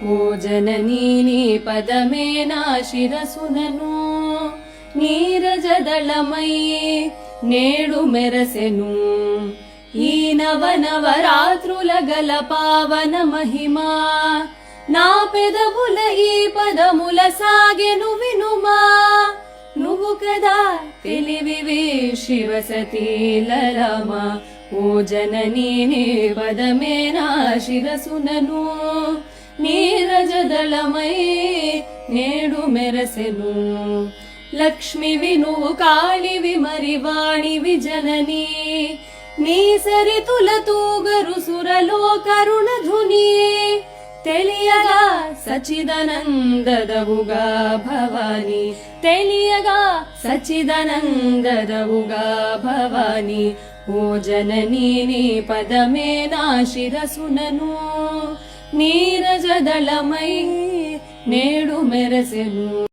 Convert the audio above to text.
ఓ జననీ నీ పదమే నా శిరసునను నీరజదళమై నేడు మెరసెను ఈ నవనవరాత్రుల గల పావన మహిమా నా పెదవుల ఈ పదముల సాగెను వినుమా నువ్వు కదా తెలివివి శివసతీ లలమా ఓ జననీ నీ పదమే నా శిరసునను నీరజదళమై నేడు మెరసెను లక్ష్మివి నువ్వు కాళివి మరి వాణివి జననీ నీ సరితుల తూగరు సురలో కరుణ ధుని తెలియగా సచిదనందదవుగా భవాని తెలియగా సచిదనందదవుగా భవాని ఓ జననీ నీ పదమే నా శిరసునను నీరజదళమై నేడు మెరసెను.